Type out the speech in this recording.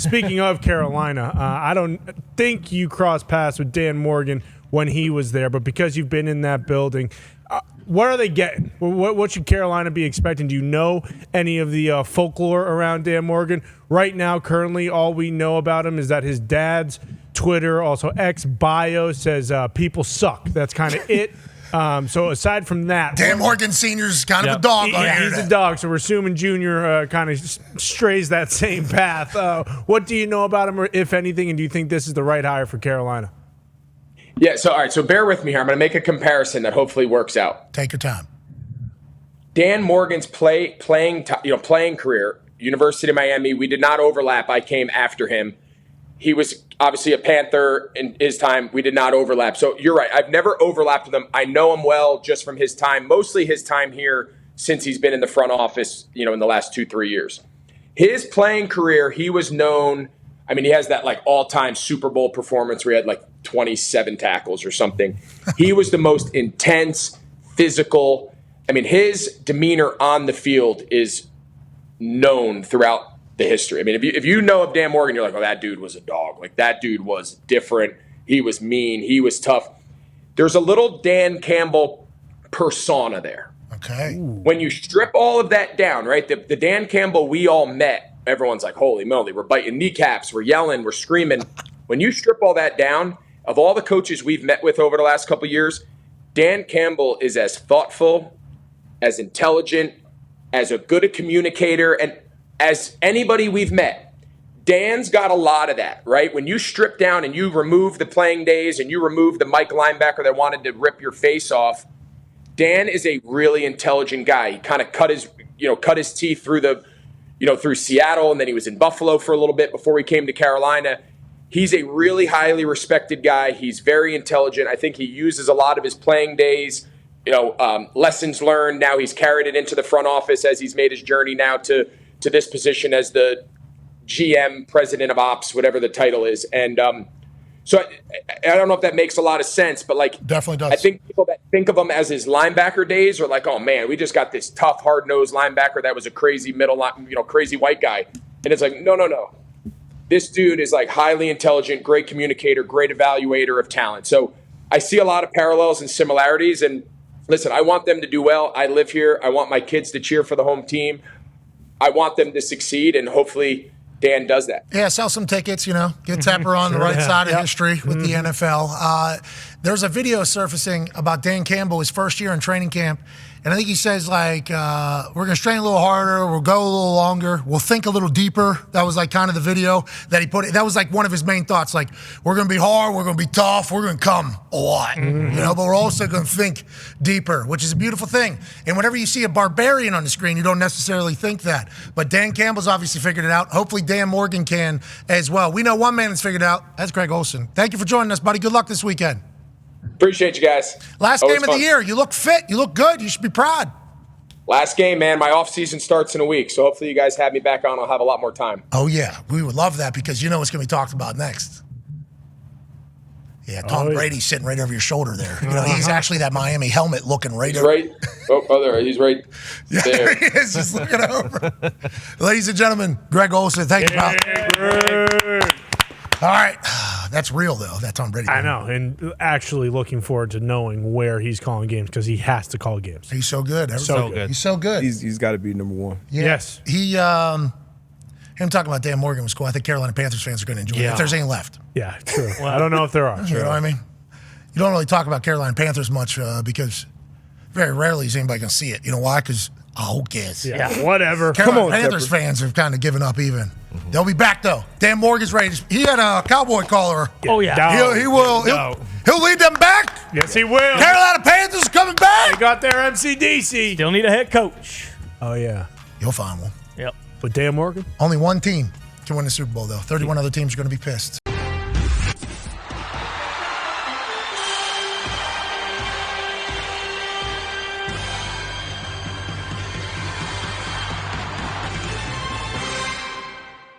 speaking of Carolina, I don't think you crossed paths with Dan Morgan when he was there, but because you've been in that building, what are they getting? What should Carolina be expecting? Do you know any of the folklore around Dan Morgan? Right now, currently, all we know about him is that his dad's Twitter, also X bio, says people suck. That's kind of it. So aside from that, Dan Morgan Sr.'s kind of a dog. He's a dog. So we're assuming Junior kind of strays that same path. What do you know about him, or if anything, and do you think this is the right hire for Carolina? Yeah. So all right. So bear with me here. I'm going to make a comparison that hopefully works out. Take your time. Dan Morgan's playing career, University of Miami. We did not overlap. I came after him. He was obviously a Panther in his time. We did not overlap. So you're right. I've never overlapped with him. I know him well just from his time, mostly his time here since he's been in the front office, in the last 2-3 years. His playing career, he was known. I mean, he has that all-time Super Bowl performance where he had 27 tackles or something. He was the most intense, physical. I mean, his demeanor on the field is known throughout the history. I mean, if you know of Dan Morgan, you're like, oh, that dude was a dog. That dude was different. He was mean. He was tough. There's a little Dan Campbell persona there. Okay. When you strip all of that down, right, the Dan Campbell we all met, everyone's like, holy moly, we're biting kneecaps, we're yelling, we're screaming. When you strip all that down, of all the coaches we've met with over the last couple of years, Dan Campbell is as thoughtful, as intelligent, as a good a communicator, and as anybody we've met. Dan's got a lot of that, right? When you strip down and you remove the playing days and you remove the Mike linebacker that wanted to rip your face off, Dan is a really intelligent guy. He kind of cut his teeth through through Seattle, and then he was in Buffalo for a little bit before he came to Carolina. He's a really highly respected guy. He's very intelligent. I think he uses a lot of his playing days, lessons learned. Now he's carried it into the front office as he's made his journey now to this position as the GM, president of ops, whatever the title is. And so I don't know if that makes a lot of sense, but definitely does. I think people that think of him as his linebacker days are like, oh man, we just got this tough, hard-nosed linebacker that was a crazy crazy white guy. And it's like, no. This dude is highly intelligent, great communicator, great evaluator of talent. So I see a lot of parallels and similarities. And listen, I want them to do well. I live here. I want my kids to cheer for the home team. I want them to succeed, and hopefully Dan does that. Yeah, sell some tickets, get Tepper on the right side of history with the NFL. There's a video surfacing about Dan Campbell, his first year in training camp, and I think he says, we're going to strain a little harder, we'll go a little longer, we'll think a little deeper. That was kind of the video that he put. That was one of his main thoughts, we're going to be hard, we're going to be tough, we're going to come a lot, but we're also going to think deeper, which is a beautiful thing. And whenever you see a barbarian on the screen, you don't necessarily think that. But Dan Campbell's obviously figured it out. Hopefully Dan Morgan can as well. We know one man that's figured it out. That's Greg Olsen. Thank you for joining us, buddy. Good luck this weekend. Appreciate you guys. Last game of the year. You look fit. You look good. You should be proud. Last game, man. My off season starts in a week, so hopefully you guys have me back on. I'll have a lot more time. Oh, yeah. We would love that because you know what's going to be talked about next. Yeah, Tom Brady's sitting right over your shoulder there. He's actually that Miami helmet looking right over. Right. There. He's right there. He is just looking over. Ladies and gentlemen, Greg Olsen. Thank you, pal. Greg. All right. That's real, though. That's Tom Brady. I know. And actually looking forward to knowing where he's calling games because he has to call games. He's so good. So good. He's so good. He's got to be number one. Yeah. Yes. Him talking about Dan Morgan was cool. I think Carolina Panthers fans are going to enjoy it if there's any left. Yeah, true. Well, I don't know if there are. You know what I mean? You don't really talk about Carolina Panthers much because very rarely is anybody going to see it. You know why? Because, who cares? Yeah, whatever. Carolina Panthers fans have kind of given up even. They'll be back, though. Dan Morgan's ready. He had a cowboy collar. Oh, yeah. He will. He'll lead them back. Yes, he will. Carolina Panthers coming back. They got their MCDC. Still need a head coach. Oh, yeah. You'll find one. Yep. With Dan Morgan? Only one team can win the Super Bowl, though. 31 other teams are going to be pissed.